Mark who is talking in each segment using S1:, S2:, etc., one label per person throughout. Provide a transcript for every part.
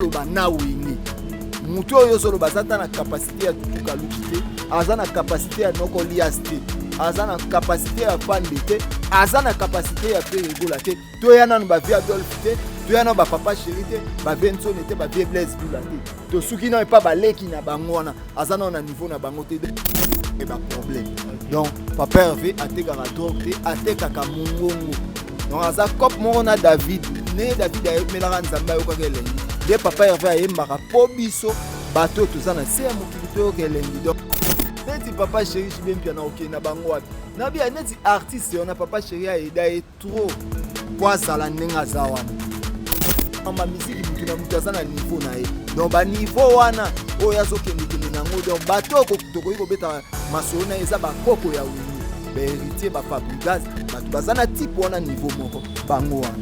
S1: na wini mutu oyo solo bazata na capacité ya tutuka lukite aza na capacité ya noko liaste aza na capacité ya pandete aza na capacité ya peregola te to yana no ba vie Adolphe te to yana ba papa chéri te ba Benson te ba vie Blaise Bula te to suki na pa ba leki na bango wana aza na niveau na bango te et ba problème donc papa Hervé ateka ka drogue te ateka ka mungongo donc aza cop mo na David ne David a melaka nzamba yo ka kelengi de papa Hervé ayembaka po biso bato tozana se ya mokili to kelengi donc neti papa chéri chibempia na okei na bango wapi na bia neti artiste on a papa chéri aida et trop kwazala nenga za wana ama miziki mtu na mtu azana niveau na ye donc ba niveau wana oyo azokende nango donc bato toko beta masona eza ba koko ya wini ba héritier ba Fabregas bato bazana type wana niveau moko bango wana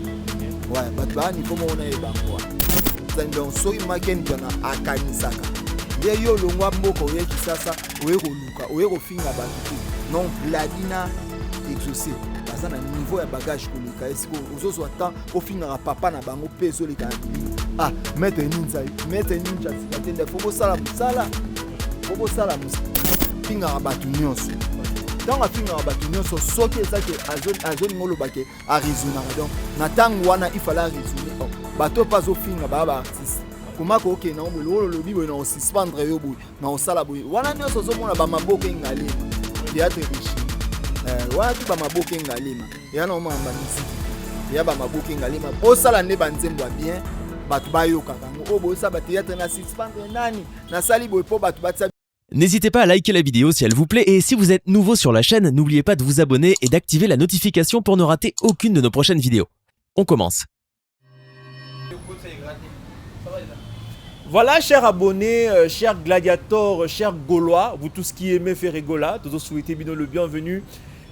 S1: ouais bato ba niveau moko na ye bango wana donc soki maken tona akanisaka nde yo longwa mboko oye kisasa oye koluka oye kofinga bato te non Vladina exaucé baza na niveau ya bagage koleka esiko ozozwa temps ofingaka papa na bango mpe ezoleka na bilimo ah maître ninja sikatende fokosala mosala fingaka bato nyonso ntango afingaka bato nyonso soki ezaki azolinga olobake aresonaka donc na ntango wana ifala aresone bato mpe azofinga baya baartiste komaka okende nango boye lokolo lobi boye na osuspendre yo boye na osala boye wana nyonso ozomona bamaboko engalema théâtre riche wana tu bamaboko engalema eya na omona bamisiki eya bamaboko engalema bosala nde banzembo ya bien bato bayokaka yango oyo boyosala bathéâtre na suspendre nani nasali boye mpo bato batia.
S2: N'hésitez pas à liker la vidéo si elle vous plaît et si vous êtes nouveau sur la chaîne, n'oubliez pas de vous abonner et d'activer la notification pour ne rater aucune de nos prochaines vidéos. On commence.
S3: Voilà, chers abonnés, chers gladiateurs, chers Gaulois, vous tous qui aimez Ferregola, tous souhaitez bien le bienvenu.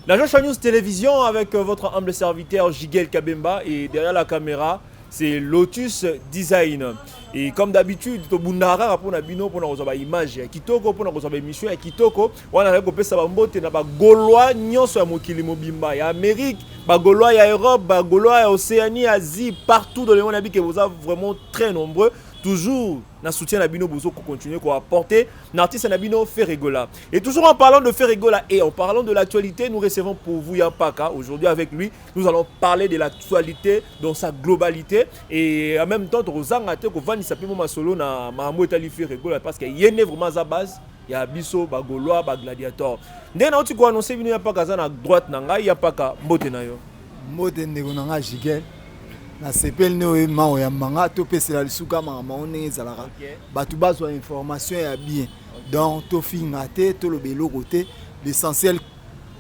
S3: La Joshua News Télévision avec votre humble serviteur Jigel Kabemba et derrière la caméra, c'est Lotus Design. Et comme d'habitude, to bundara pour na bino pour na kozaba image ya kitoko pour na kozaba émission ya kitoko, wana na kopesa ba mbote na ba Gaulois nyonso ya mokili mobimba ya Amérique, ba Gaulois ya Europe, ba Gaulois ya Océanie, Asie, partout dans le monde que vous êtes vraiment très nombreux. Toujours na soutien na bino bozo pour continuer à apporter l'artiste Nabino Ferregola. Et toujours en parlant de Ferregola et en parlant de l'actualité, nous recevons pour vous Yampaka. Aujourd'hui avec lui, nous allons parler de l'actualité dans sa globalité et en même temps Rosangate ko vani sapimo masolo na Mahamou Etali Ferregola parce que yene vraiment sa base ya biso ba Gaulois ba gladiateur. Ndena oti ko annoncer bino Yampaka za na droite na ngai Yampaka mbote na yo.
S1: Mbote ndeko na nga Jigel. Na sepel ne oye mao ya manga to pesela lisuka mama one ezalaka batu bazwa information ya bien donc to finga te to lobelo côté l'essentiel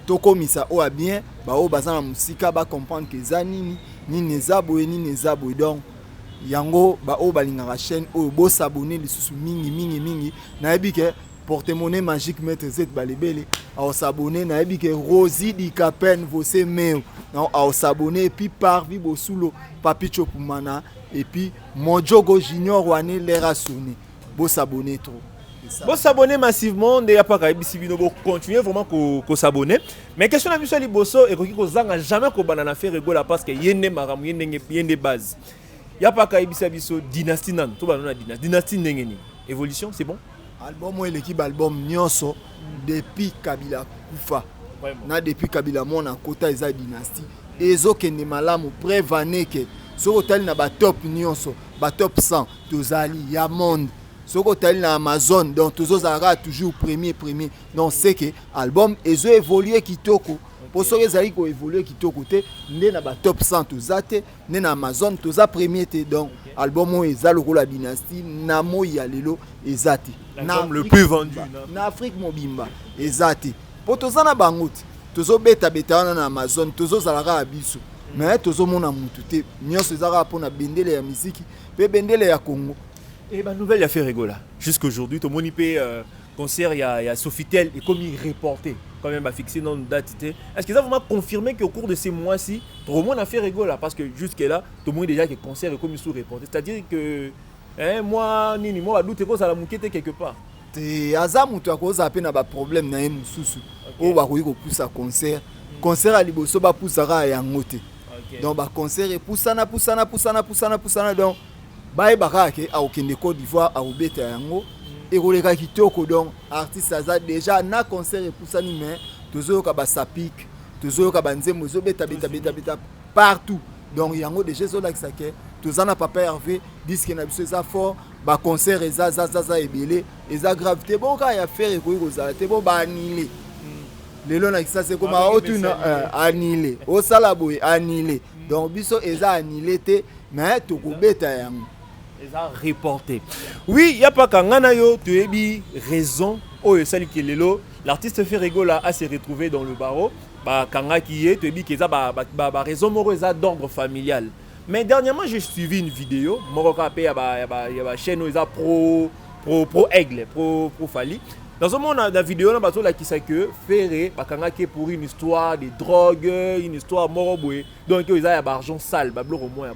S1: to komisa o ya bien ba o bazana musika ba comprendre que za nini nezabo donc yango ba o balingaka chaîne o bo s'abonner lisusu mingi na ebike porte-monnaie magique maître Z balebele à s'abonner na ebike Rosie di Capen vosé meo non à s'abonner et puis par vibo sous papi chopumana et puis Mojogo Junior wane l'era sonné bo s'abonner trop
S3: bo s'abonner massivement de ya pas kabisi bino bo continuer vraiment ko s'abonner mais question na biso liboso et ko zanga jamais ko banana faire Ferregola parce que yende maramu yende base ya pas kabisa biso dynastie nan to banana dynastie ndengeni évolution c'est bon.
S1: Album ou l'équipe album nyonso depuis Kabila kufa na depuis Kabila mona kota eza dynastie ezo kende malamu prévané que soko tali na ba top nyonso ba top 100 tozali ya monde soko tali na Amazon donc tozozara toujours premier donc c'est que album ezo évoluer kitoko pour soko ezali ko évoluer kitoko te nde na ba top 100 tozate nde na Amazon toza premier te donc album o eza lokola dynastie na moya lelo ezate
S3: le plus vendu
S1: na Afrique mobimba ezate po tozana bangote tozo beta na Amazon tozo zalaka abiso mais tozo mona mutu te nyonso ezaka pona bendele ya musique pe bendele ya Congo
S3: et ba nouvelle ya Ferregola jusqu'aujourd'hui to moni pe concert ya Sofitel et comme il reporté quand même fixé dans une date. Est-ce que ça vraiment confirmé qu'au cours de ces mois-ci tout le monde a fait Ferregola parce que jusque là tout le monde déjà que concert est comme sous reporté c'est-à-dire que moi doute que ça la moquette quelque part
S1: te azamu to akoza pe na ba problème na mususu o ba ko poussa concert ali boso ba poussara ya ngote donc ba concert et poussana donc bayebaka ke akokende Côte d'Ivoire akobeta yango ekoleka kitoko. Donc artiste aza déjà na concert epusani mais tozoyoka basapik tozoyoka banzembo ezobeta beta partout. Donc yango déjà ezolakisa ke toza na Papa Hervé disque na biso eza fort, ba concert eza ebele eza gravité bon ka ya faire ekoki kozala te bo baanile lelo na kisa se koma otuna anile osala boye anile. Donc biso eza anile te mais tokobeta yango
S3: eza reporté. Oui, il y a pas kangana yo toyebi raison oyo sali kelelo l'artiste Ferrego là a se retrouvé dans le barreau. Bah kanga qui est toyebi que ça ba raison moro eza d'ordre familial. Mais dernièrement j'ai suivi une vidéo moroka pe ya ba chaîne eza pro aigle pro fali. Dans ce moment, la vidéo, on a qui sait que Ferré, pour une histoire de drogue, une histoire morobouée, donc ils ont un argent sale, au moins.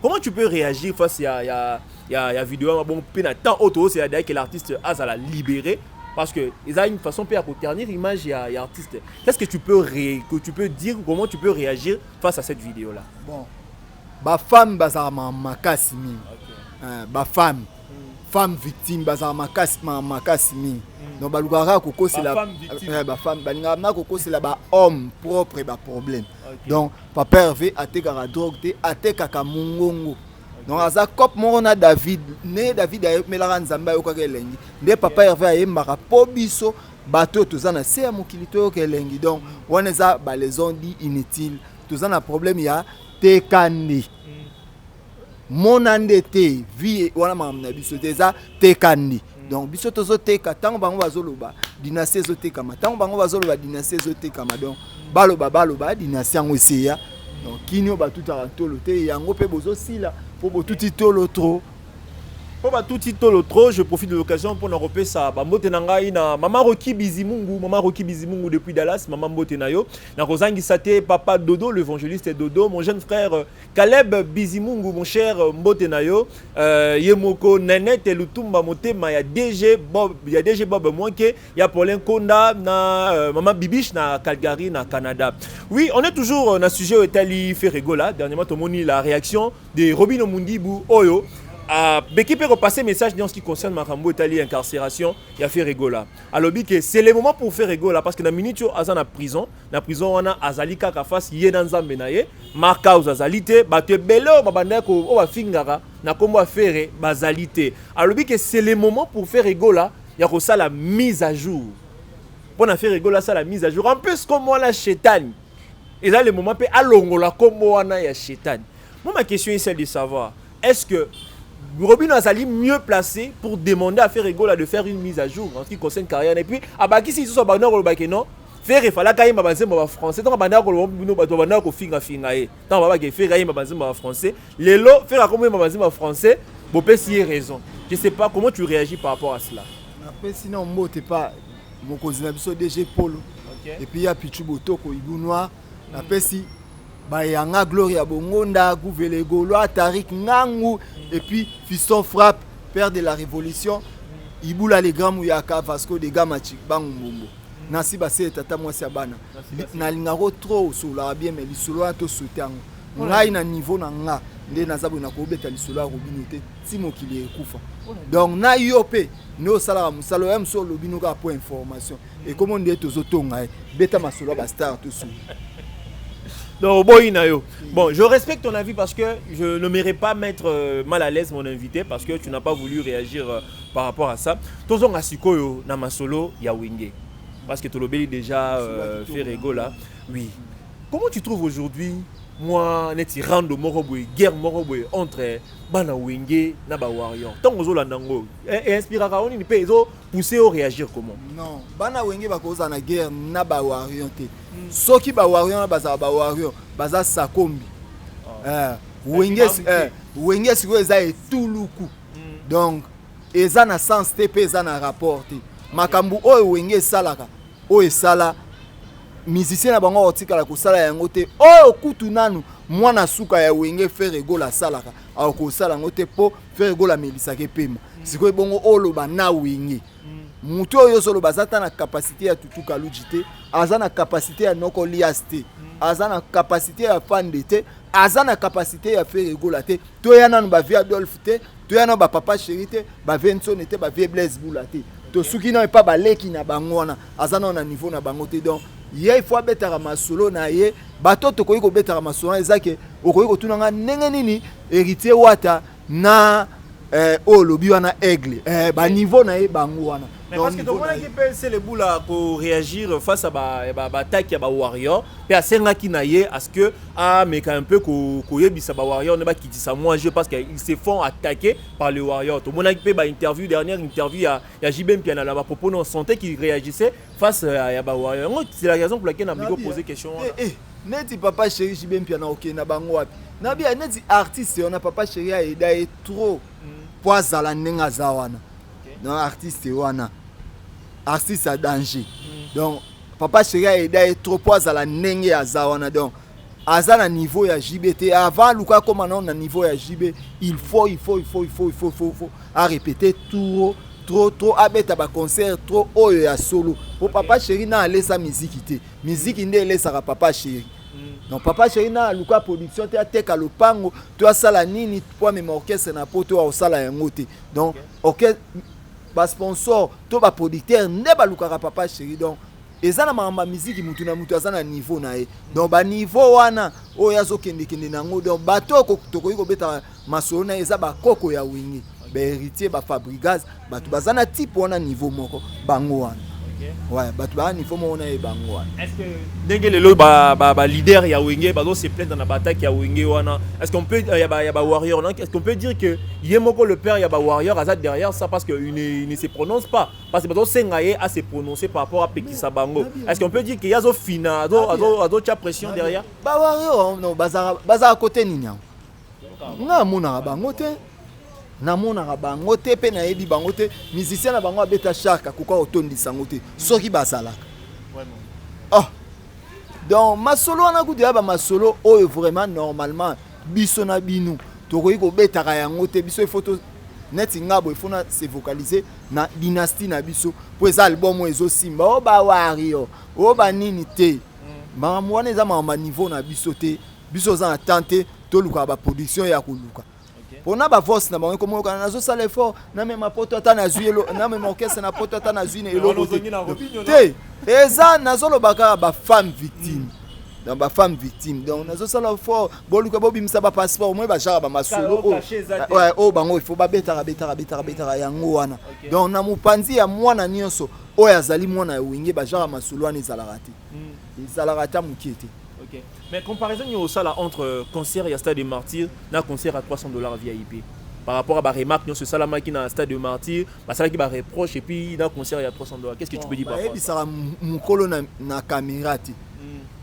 S3: Comment tu peux réagir face à la vidéo? Bon, tant auto, c'est-à-dire que l'artiste a la libérer parce que ils ont une façon pour ternir l'image et l'artiste. Qu'est-ce que tu peux dire? Comment tu peux réagir face à cette vidéo-là?
S1: Bon, ma femme, makasimi, ma femme. Femme victime baza makasimi donc balugara koko c'est la femme balingana koko c'est la ba homme propre ba problème. Donc Papa Hervé atekaka drogue te atekaka mungongo. Donc aza cop moko na David ayemelaka nzambe ayokaka elengi nde Papa Hervé ayembaka po biso bato toza na se ya mokili toyoka elengi. Donc wana eza balaison dit inutile toza na problème ya tekandi monande te vie wana mamna biso teza tekandi. Donc biso tozo teka tango bango bazoloba dynastie ezotekama tango bango bazoloba dynastie ezotekama. Donc baloba dynastie yango eseya. Donc kinyo batutaka tolo te yango pe bozo sila po botuti tolo trop.
S3: Pour tout titre trop, je profite de l'occasion pour nous repérer ça. Maman Rocky Bizimungu depuis Dallas, maman Mbotenayo. Na Rosangi Sate, papa Dodo, l'évangéliste Dodo, mon jeune frère Caleb Bizimungu, mon cher Mbotenayo, Yemoko Nanette et Lutumba Motema, il y a DG Bob Mwanke, il y a Paulin Konda, maman Bibiche na Calgary, na Canada. Oui, on est toujours dans le sujet où Italie fait rigola. Dernièrement, tout le monde a la réaction de Robin Omundibu Oyo. Beki peut repasser message dans ce qui concerne Makambo Italie incarcération, il a fait rigola. Alors que c'est le moment pour faire rigola parce que dans minute azan na prison on a azalika ka face yedan zambe na ye marka aux azalité batte belo babanda ko o ba fingara na kombo faire bazalité. Alors que c'est le moment pour faire rigola, il y a ça la mise à jour. Pour faire rigola ça la mise à jour. En plus comme on la chétan. Et là le moment peut alongola comme on a ya chétan. Moi ma question est celle de savoir est-ce que Robin Azali mieux placé pour demander à Ferrego de faire une mise à jour en ce qui concerne carrière et puis abaki si so bana ko baki non faire fala ka yimba banze ba français donc bana ko no bato bana ko finga e donc baba ke faire yimba banze ba français lelo faire comme yimba banze ba français bo pe si raison je sais pas comment tu réagis par rapport à cela
S1: après sinon mbote pas mon cousin biso DG Polo et puis ya Pichu Botoko Ibunoa après si Bayanga Gloria Bongonda Gouvele Gaulois Tarik Ngangu et puis Fiston Frappe père de la révolution Iboula les grands Mouyaka Vasco de Gamachik Bangumbo Nasi Basse tata moi Siabana na lingaro trop sur la bien mais lisolo to soutien ngai na niveau na nga nde nazabu na ko beta lisolo robinote timo kili ekufa. Donc na yope no sala musalo ya mso lobino ka pour information et comment on dit tozotonga beta masolo ba star tout sous.
S3: Donc, bon, je respecte ton avis parce que je ne m'irai pas mettre mal à l'aise mon invité parce que tu n'as pas voulu réagir par rapport à ça. Tozong asikoyo na masolo ya wenge parce que Tolobeli déjà fait rigola. Oui. Comment tu trouves aujourd'hui moi neti rando morobwe guerre morobwe entre bana wenge na ba warrior. Tant ozolanda ngo et inspiraka oni ni pe ezo pousser au réagir comment?
S1: Non, bana wenge ba koza na guerre na ba warrior te. Soki ba warrior baza ba warrior baza sakombi wenge siko eza etuluku donc eza na sens te pe eza na rapport te makambu oyo wenge salaka oyo esala musicien na bango otikala kosala yango te oyo kutu nanu mwana suka ya wenge Ferrego la salaka akosala yango te po Ferrego la melisaka pema siko bongo oloba na wenge mutu oyo solo bazata na capacité ya tutuka lujite aza na capacité ya noko liaste aza na capacité ya fande te aza na capacité ya Ferrego la te to ya nanu ba vie Adolphe te toyana ba papa chéri te ba Vincent te ba vie Blaise Boula te to suki na pas ba leki na bango wana azana na niveau na bango te donc il faut betara masolo na ye bato to koyi ko betara masolo ezake okoyi ko tunanga ndenge nini héritier wata na oh lobi wana aigle ba niveau na ye bango wana.
S3: Mais parce que tout le monde qui peut c'est le bout là pour réagir face à ba attaque ya ba warrior pe asenga ki na ye à ce que mais quand un peu ko yebisa ba warrior ne ba qui dit ça moi je parce qu'ils se font attaquer par le warrior. Tout le monde qui peut ba interview dernière interview ya JB Mpiana là ba propos non santé qui réagissait face à ba warrior. C'est la raison pour laquelle on a posé question.
S1: Neti papa chéri JB Mpiana OK na bango wapi. Na bia neti artiste on a papa chéri a aidé trop poisa la nenga zawana. Non artiste wana. Artiste à danger. Donc papa chéri a aidé trop poisa la nenga ya zawana donc azana niveau ya JBT avant Luka comme on a niveau ya JB il faut à répéter trop abeta ba concert trop oyo ya solo pour papa chéri na aller sa musique inde laisse papa chéri. Donc papa chéri na Luka production te ateka lopango to sala nini pour même orchestre na poto au sala yango te. Donc OK ba sponsor to ba producteur ne ba Luka papa chéri donc ezana mama musique mutu na mutu azana niveau na ye. Donc ba niveau wana o yazo kende nango donc bato to ko beta masolo na eza ba koko ya wingi. Ba héritier ba Fabrigaz bato bazana type wana niveau moko bango wana. Ouais, bato ba niveau moko na e bango wana.
S3: Est-ce que ndenge lelo ba leader ya wenge bazo se plaindre dans la bataille ya wenge wana. Est-ce qu'on peut ya ba warrior non? Est-ce qu'on peut dire que Yemoko le père ya ba warrior azat derrière ça parce que il ne se prononce pas parce que bazo sengaye à se prononcer par rapport à Pekisa Bango. Est-ce qu'on peut dire qu'il y a zo fina ado tia pression derrière?
S1: Ba warrior non bazara côté ninya. Na mona bango te. Na mona bango te pe na yebi bango te musicien na bango abeta sharka kuko otondisa ngo te soki bazalaka. Oh. Donc masolo na kudu ya ba masolo oyo vraiment normalement biso na binu tokoyi ko betaka yango te biso photo net ngabo ifona se vocaliser na dynastie na biso po eza album ezo simba o ba wario o ba nini te ma mwana eza ma niveau na biso te biso za tenter to luka ba production ya kuluka. Pour na ba force na bango comme on a zo sala effort na même poto ata na zuelo na même orchestre na poto ata na zuine elo te eza na zo lo baka ba femme victime dans ba femme victime donc na zo sala effort boluka bobimisa ba passeport moi ba jara ba masolo ouais oh bango il faut ba betara yango wana donc na mupanzi ya mwana nyonso oyo azali mwana ya wingi ba jara masolo wana ezalaka ta mukiete.
S3: Okay. Mais comparaison au sala entre concert et stade de martyr, na concert à $300 VIP. Par rapport à la remarque, nous ce salama qui na stade de martyr, bah ça qui va reproche et puis dans concert il y a $300. Qu'est-ce que tu peux dire par rapport à ça?
S1: Ça mukolo na caméra ti.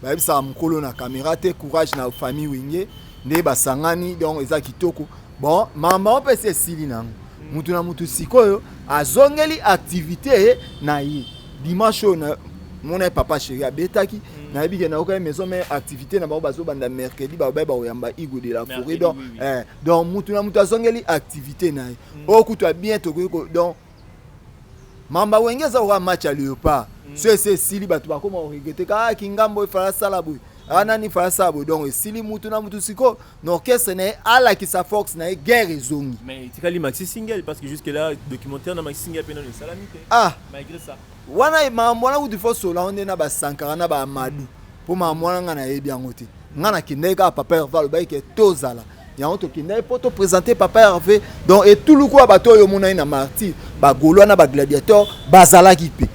S1: Bah ça mukolo na caméra te courage na famille winge, ne ba sangani donc eza kitoko. Bon, maman peut se sili na. Mutu na mutu sikoyo azongeli activité na yi. Dimanche na mon papa chéri abetaki na yebi na oka maison mais activité na ba bazo banda mercredi ba oyamba igo de la forêt donc mutu na mutu azongeli activité na o kutwa bien to donc mamba wengeza wa match à Léopard c'est sili batu ba koma regretter ka kingambo ifala sala boy anani fala sabo donc sili mutu na mutu siko no orchestre na ala ki sa fox na guerre ezongi
S3: mais tikali maxi single parce que jusque là documentaire na maxi single pena le salamité malgré ça
S1: wana mamwana ku difo sola onde na ba sankara na ba amadu po mamwana nga na yebi yango te nga na kindeka papa Hervé ba ke tozala ya onto kindeka po to présenter papa Hervé donc et tout le coup abato yo mona na martyr ba golo na ba gladiateur bazala ki pe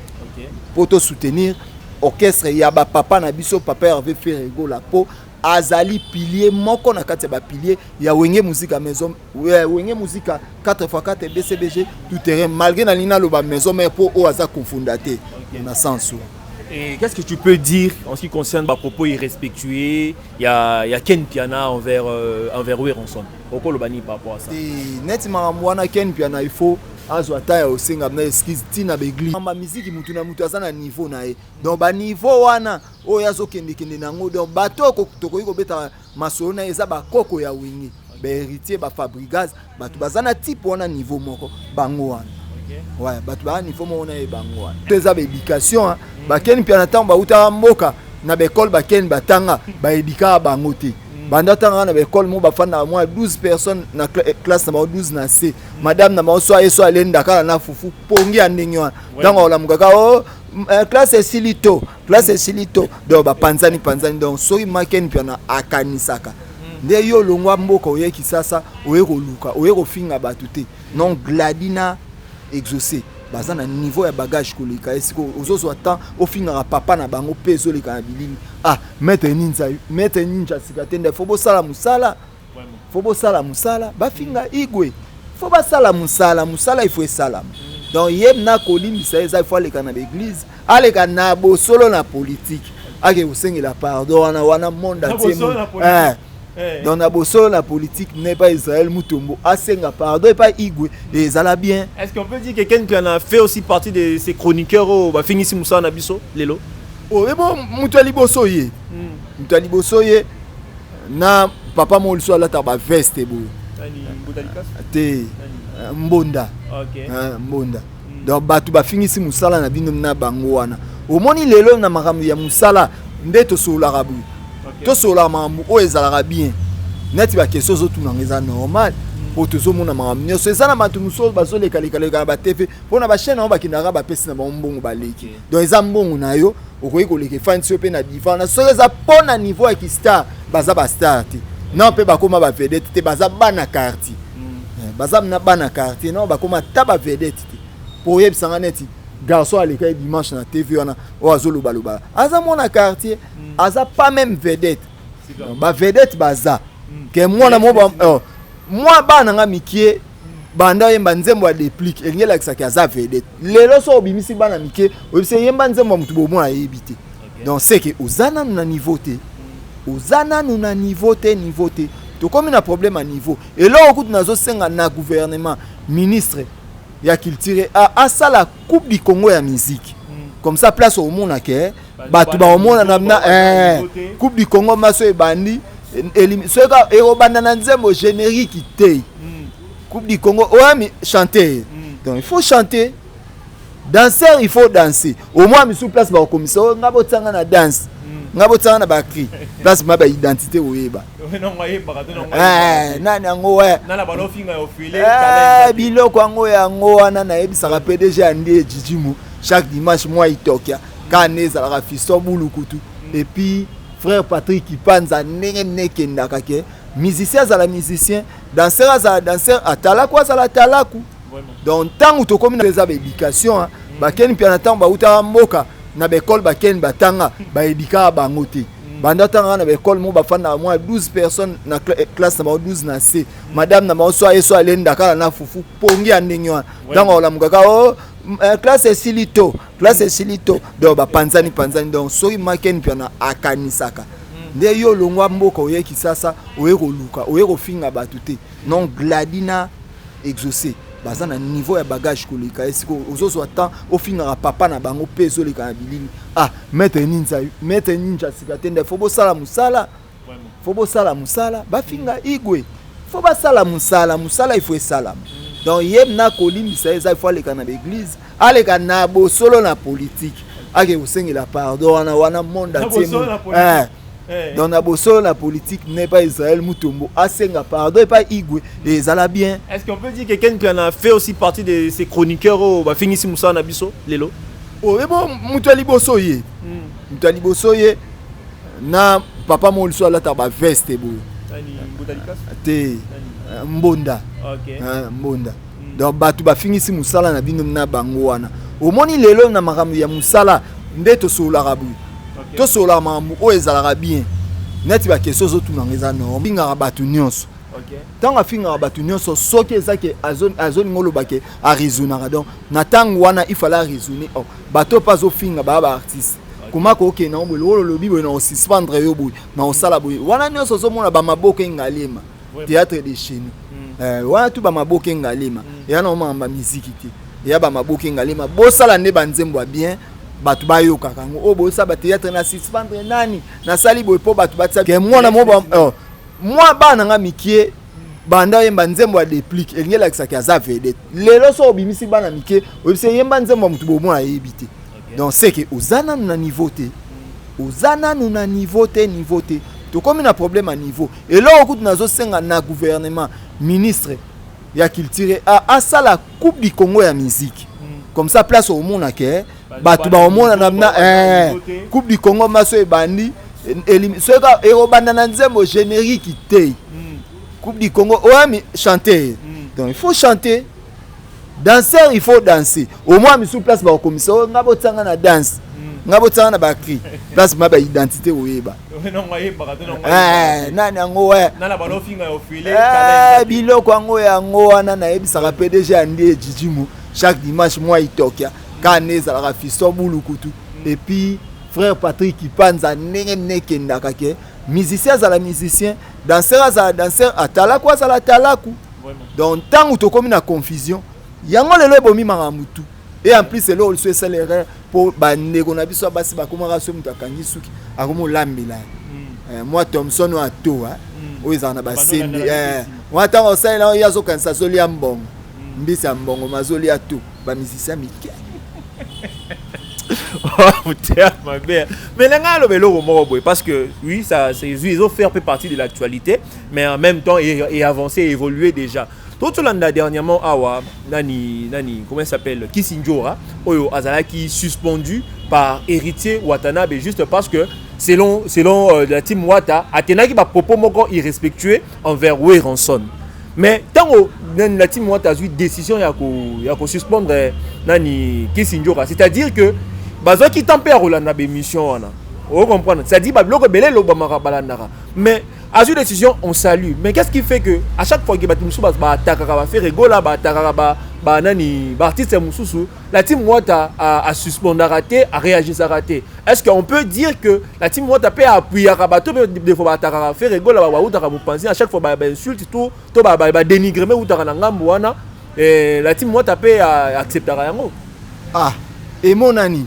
S1: po to soutenir orchestre ya ba papa na biso papa Hervé Ferrego la po azali pilier moko na kati ba pilier ya wenge musique à maison wenge musique 4x4 BCBG tout terrain malgré na lina lo ba maison mais pour o aza cofondateur on a sens.
S3: Et qu'est-ce que tu peux dire en ce qui concerne à propos irrespectueux, il y a Ken Piana envers Werenson. Pourquoi le bani par rapport à ça?
S1: Nettement mwana Ken Piana il faut azwata ya osenga na excuse tina begli ma musique mutu na mutu azana niveau na e donc ba niveau wana o yazo kende nango donc bato to ko beta masolo na eza ba koko ya wingi ba héritier ba Fabrigaz bato bazana type wana niveau moko bango wana. Ouais bato ba niveau moko na e bango wana eza ba éducation ba Ken Piana tambo ba uta mboka na ba école ba Ken batanga ba édika bango te banda tanga na école mo bafanda moi 12 personnes na classe na 12 na C madame na so alenda kala na fufu pongi andingi wana donc la mukaka o classe silito donc bapanzani donc soki maken piana akanisaka nde yo longwa mboka oyeki sasa oyeko luka oyeko finga batu te non gladina exaucé baza na niveau ya bagage koleka esiko ozozo ata ofinga papa na bango peso leka na bilini maître ninja sikatende fobo sala musala bafinga igwe foba sala musala il faut sala donc yeb na kolimbisa eza il faut leka na l'église aleka na bosolo na politique ake osengela pardon wana monde entier donc na bosolo la politique n'est pas Israël Mutombo asenga pardon et pas Igwe et ça la bien.
S3: Est-ce qu'on peut dire que quelqu'un qui en a fait aussi partie de ces chroniqueurs bah finissent Moussa na biso lelo?
S1: Oh mais bon mutali bosoye na papa mo liso la taba veste bo te mbonda mbonda donc batu ba finissent musala na bino na bango wana omoni lelo na makambo ya musala ndeto sola rabu to sola mambu o ezalaka bien neti ba question zo tuna ngeza normal po tozo mona mambu nyo so ezana matu muso bazo leka ba TV pona ba chaîne ba kinaka ba pesi na ba mbongo baleki donc eza mbongo na yo okoyi ko leke fansi pe na divan na so eza pona niveau ya ki star baza ba star te non pe ba koma ba vedette te baza bana quartier baza na bana quartier non ba koma taba vedette te po yebisanga neti garçon à l'école dimanche na TV wana oazo loba aza mona quartier aza pas même vedette ba vedette baza ke mwana mo moi bana nga mikie banda yemba nzembo ya déplique engela kisaki aza vedette lelo so obimisi bana mikie obise yemba nzembo mutu bo mwana yebite donc c'est que ozana na niveau te to comme na problème à niveau et là okutu nazo senga na gouvernement ministre ya culture à ça la coupe du Congo ya musique comme ça place au monde ke batu ba au monde na coupe du Congo maso e bandi soka e obanda na nzembo générique te coupe du Congo oami chanter donc il faut chanter danser il faut danser au moins mi sous place ba commission ngabo tsanga na danse ngabo tsanga na ba cri place ma ba identité oyeba nani yango
S3: nana balofinga yo filer
S1: biloko yango yango wana na yebisaka PDG andi Jijimu chaque dimanche moi itokia kaneza la fiso bulukutu et puis frère Patrick Ipanza nenge ndaka ke musicien za la musicien danseur za danseur atala kwa za la talaku donc tangu to komi na les éducation ba ken pia na tangu ba uta mboka na bekol ba ken batanga ba edika bango te banda tanga na école mo bafanda moi 12 personnes na classe na 12 na C madame na so alenda kala na fufu pongi andingi wana donc la mukaka o classe silito donc bapanzani donc soki maken piana akanisaka nde yo longwa mboka oyeki sasa oyeko luka oyeko finga batu te non gladina exaucé baza na niveau ya bagage koleka esiko ozozo ata ofinga papa na bango peso leka na bilini maître ninja sikatende fobo sala musala bafinga igwe foba sala musala il faut sala donc yeb na kolimbisa eza il faut leka na l'église aleka na bosolo na politique ake osengela pardon wana monde entier donc na bosolo la politique n'est pas Israël Mutombo asenga pardon et pas Igwe et ça la bien.
S3: Est-ce qu'on peut dire que quelqu'un qui en a fait aussi partie de ces chroniqueurs bah finissent Moussa na biso lelo?
S1: Oh mais bon mutali bosoye na papa mo liso la taba veste bo te mbonda mbonda donc batu ba finissent musala na bino na bango wana omoni lelo na makambo ya musala ndeto sola rabu to sola mambu o ezalaka bien neti ba question zo tuna ngeza no binga batu nyonso tanga finga batu nyonso soki ezake azoni ngolo bake a raisonner donc na tango wana il fallait raisonner bato pas zo finga ba artiste kuma ko ke na obolo lobi bo na suspendre yo bo na osala bo wana nyonso zo mona ba maboko ngalema théâtre de chez nous wana tu ba maboko ngalema ya na mamba musique te ya ba maboko ngalema bo sala ne banzembo bien batu bayo kakango obo sa ba théâtre na suspendre nani na sali bo po batu batsa ke mwana mo moi bana nga mikie banda yemba nzembo ya déplique engela kisaki aza vedette lelo so obimisi bana mikie obise yemba nzembo mutu bo mwana yebite donc c'est que ozana na niveau te tokomi na problème à niveau et là au coup nazo senga na gouvernement ministre ya culture à ça la coupe du Congo ya musique comme ça place au monde ke batu ba au monde na coupe du Congo maso e bandi soka e robanda na nzembo générique té coupe du Congo ouais chanter donc il faut chanter danser il faut danser au moins mi sous place ba commission ngabo tsanga na danse ngabo tsanga na ba cri place ma ba identité oyeba
S3: non oyeba ka non
S1: nani yango ouais
S3: nana ba lofinga yo filer
S1: biloko yango yango wana na yebisaka PDG andi Jijimo chaque dimanche moi itokia kaneza la fiso bulukutu et puis frère Patrick Ipanza ndenge nekendaka ke musicien za la musicien danseur za danseur atala kwa za la talaku donc tant to comme na confusion yango lelo bomi maramutu et en plus c'est là où le salaire pour bandeko na biso basi bakoma so mutu akangi suki akomo lambela moi Thompson wa toa oza na basembi wata osala yazo kanisa soli ya mbongo mbisi ya mbongo mazoli ya to ba musicien mike
S3: mais le vélo parce que oui ça ils ont fait un peu partie de l'actualité mais en même temps et avancé évolué déjà tout le monde dernièrement awa nani comment il s'appelle Kisinjora oyo azalaki suspendu par héritier Watanabe juste parce que selon la team Wata atenaki ba propos moko irrespectueux envers Weranson. Mais tant que la team Wata a eu décision ya ko suspendre nani Kisinjora, c'est-à-dire que bazo qui tempère Rolanda bémission wana. Vous comprenez? C'est-à-dire ba bloko belé lo ba marabalandara. Mais à une décision on salue. Mais qu'est-ce qui fait que à chaque fois que Batimusu ba attaquer ba faire rigola ba attaquer ba nani ba artiste mususu, la team Wata a suspendu raté, a réagi ça raté. Est-ce qu'on peut dire que la team Wata peut appuyer à bateau des fois ba attaquer faire rigola ba uta vous penser à chaque fois ba insulte tout ba dénigrer mais uta na ngambo wana et la team Wata peut accepter yango.
S1: Ah et mon anit.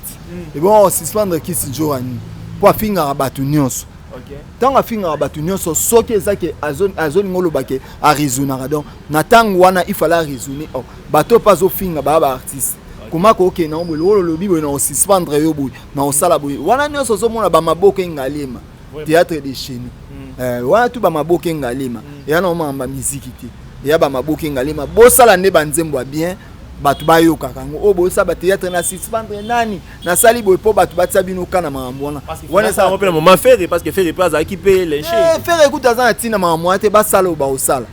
S1: Et bon suspendre Kisinjora ni pour finir batu nyonso.
S3: OK.
S1: Tant finir batu nyonso soki ezaki azoni ngolo bake a raisonner donc na tango wana il fallait raisonner oh bato pas au finga ba artiste. Comment ko ke na mbolo lobi bo na suspendre yo boy na osala boy wana nyonso so mona ba maboko ngalema théâtre de chez nous. Wana tu ba maboko ngalema ya na mamba musique ti ya ba maboko ngalema bo sala ne banzembo bien batu bayoka kango o bo sa ba théâtre na suspendre nani na sali boy po batu batsa bino kana mambo
S3: wana ça rappelle moment faire parce que faire pas équiper les chefs
S1: faire écoute za tina mambo te ba sala o ba osala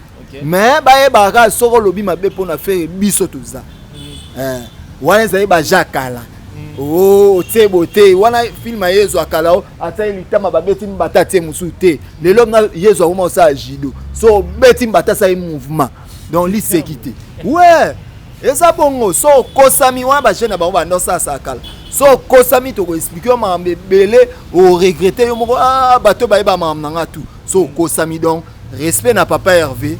S1: mais ba e ba ka soko lobi mabe po na faire biso toza wana za e ba jakala oh tebote wana film yezo akala o ata ilitama ba beti mbata te musu te lelo na yezo akoma sa jido so beti mbata sa mouvement donc li sécurité ouais eza bongo so kosami wana ba jeune ba bando sa sakala so kosami to ko expliquer ma mbele o regretter yo moko bato ba ba mamnanga tout so kosami donc respect na papa Hervé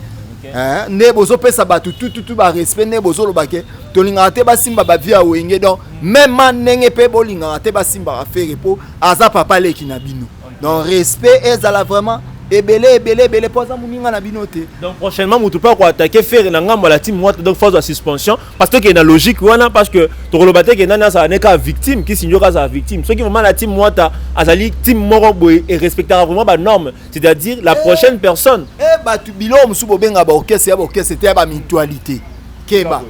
S1: ne bozo pesa batu tout ba respect ne bozo lo bake to linga te ba simba ba via wenge donc même nenge pe bo linga te ba simba a faire po aza papa leki na bino donc respect ezala vraiment ebele poza muninga na binote.
S3: Donc prochainement mutu pas ko attaquer faire na ngambo la team Wata donc phase de suspension parce que il y a logique wana parce que to kolobate ke nana ça n'est ka victime qui Kisinjora sa victime ceux qui vraiment la team Wata azali team moko boy et respectera vraiment ba norme c'est-à-dire la prochaine personne
S1: batu bilo musu bobenga ba orchestre ya ba orchestre c'était ba mutualité keba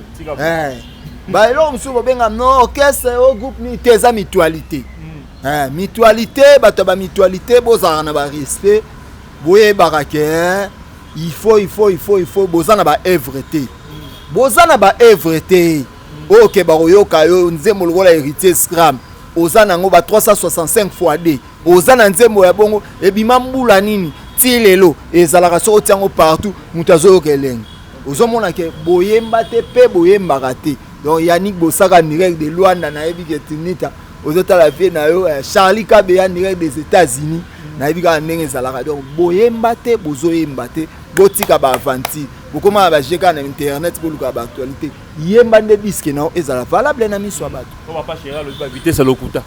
S1: ba elo musu bobenga no orchestre au groupe ni teza mutualité mutualité batu ba mutualité bozara na ba respect boye barake il faut bozana ba œuvreté bozana ba œuvreté OK ba yoka yo nzembo lokola héritier scram ozana ngo ba 365 fois D ozana nzembo ya bongo ebima mbula nini ti lelo ezalaka so tiango partout mutazo keleng ozomona ke boyemba te pe boyemba raté donc Yannick Bosaka direct de Luanda na ebi ke tinita ozotala vie na yo Charlie Kabeya direct des États-Unis na ebika ndenge ezalaka donc boyemba te bozoyemba te botika ba avanti bokoma ba jeka na internet boluka ba actualité yemba nde biske na ezala valable na miso bato
S3: on va pas chérir le vitesse lokuta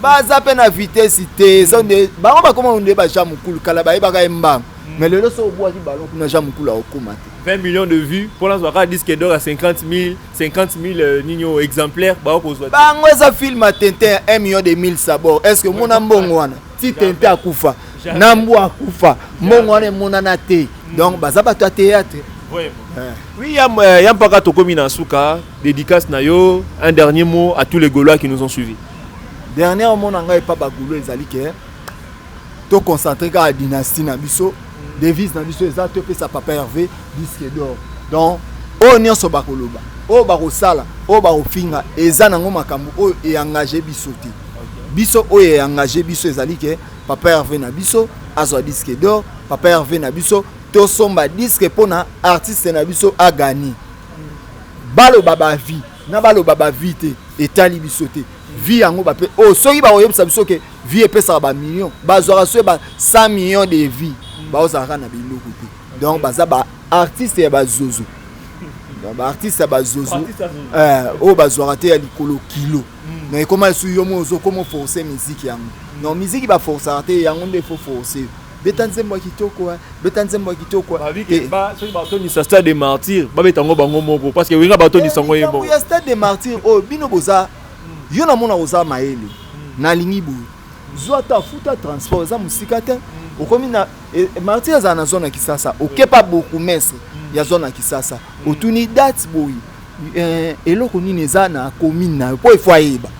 S1: baza pe na vitesse te sonde bango bakoma onde ba jamukulu kala ba ebaka emba mais le so bois ki ballon kuna jamukulu okoma te
S3: 20 millions de vues pour l'instant un disque d'or à 50 000 nino exemplaires ba ko zo
S1: bango eza film Tintin 1 million de 1000 sabords est-ce que mon ambongo wana ti Tintin akufa nambu akufa mbongo wana emonana te donc baza bato ya théâtre.
S3: Oui, il y a un paka tokomi na suka, dédicace na yo, un dernier mot à tous les Gaulois qui nous ont suivis.
S1: Dernièrement nanga pas bagoulo ezali ke to concentrer ka dynastie na biso, devise na biso eza to pe sa papa Hervé disque d'or. Donc o nyonso bakoloba, o bakosala, o bakofinga eza nango makambo o e engagé biso te. Biso o e engagé biso ezali ke papa Hervé na biso azwa disque d'or, papa Hervé na biso to somba disque pona artiste na biso a gagné. Balo baba vie, na balo baba vie te etali biso te. Vie yango ba pe o soki ba oyebisa biso ke vie epesa ba millions, ba zora so ba 100 millions de vie. Ba ozaka na biloko te. Donc baza ba artiste ya ba zozo. Ba artiste ya ba zozo. O ba zora te ya likolo kilo. Mais comment su yo mo zo comment forcer musique yango. Non musique ba forcer te yango nde faut forcer. Betanzembo kitoko betanzembo kitoko
S3: ba so ba toni sa stade de martyr ba betango bango moko parce que winga ba toni sango yebo
S1: ya stade de martyr o bino boza yo na mona oza maele na lingi bu zwata futa transport za musika te okomi na martyr za na zone Kisasa okepa beaucoup messe ya zone Kisasa otuni date boyi eloko nini eza na commune na po ifo ayeba.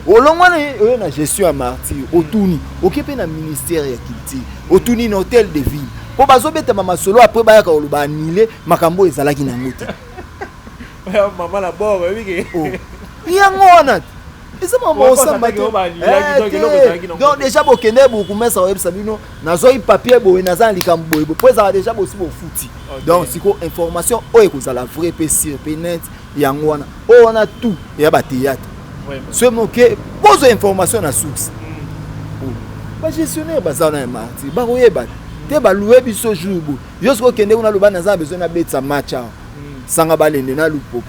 S1: Olongwana oyo na gestion ya martyr otuni okepe na ministère ya culture otuni na hôtel de ville po bazobeta mama solo après bayaka oloba anile makambo ezalaki na ngoti
S3: mama la bord wiki
S1: yango wana eza mama osamba te donc déjà bokende beaucoup mais ça websa bino nazoi papier boye naza likambo boye po ezala déjà bosi bo futi donc siko information oyo kozala vrai pe sur pe net yango wana o wana tout ya ba théâtre. Ce moqué pose information na source. Ba gestionnaire bazana ya marti ba koyeba te ba louer biso jour bo yosko kende kuna loba naza besoin na betsa match sanga balende na lupopo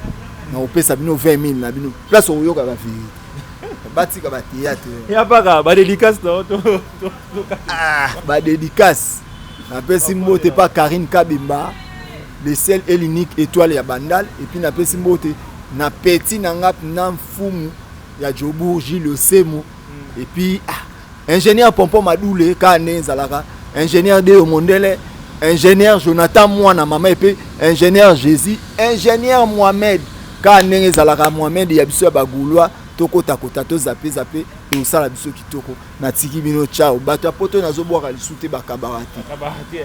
S1: na opesa bino 20 000 na bino place oyoka ba vérité batika ba théâtre
S3: ya paka ba dédicace to
S1: ba dédicace na pesi mbote pa Karine Kabimba le seul et l'unique étoile ya Bandal et puis na pesi mbote na petit nanga na mfumu ya Jobu Gilles Semo et puis ingénieur Pompon Madoule Kane Zalaka, ingénieur Deo Mondele, ingénieur Jonathan Mwana Mama et puis ingénieur Jésus, ingénieur Mohamed Kane Zalaka Mohamed Yabiso Bagoulois toko takota to zape zape et osala biso kitoko na tiki bino ciao bato poto nazo boire lisuté bakabarati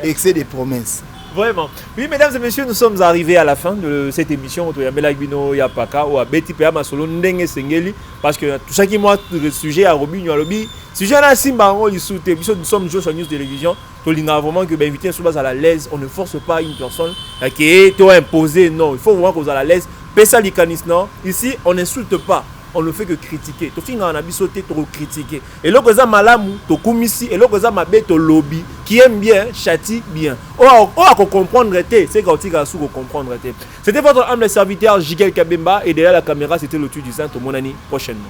S1: excès de promesses.
S3: Vraiment. Oui, mesdames et messieurs, nous sommes arrivés à la fin de cette émission. Otoyambela Bino Yapaka ou à Betty Payama Solo Ndenge Sengeli. Parce que tout ça qui moi le sujet à Robin ou à Lobby. Sujet là, Simba, nous sommes sur News Télévision. Tolina vraiment que invité sur base à la l'aise. On ne force pas une personne qui est imposée. Non, il faut vraiment qu'on soit à la l'aise. Pesa likanis non. Ici, on n'insulte pas. On ne fait que critiquer. Tu finis en abisoté, tu critiquer. Et là, que malamu, tu kumisi, et là, que mabé, tu lobby, qui aime bien, châtie bien. On a comprendre, c'est quand tu as comprendre. C'était votre humble serviteur, Jigel Kabemba, et derrière la caméra, c'était le tu du Saint, mon ami, prochainement.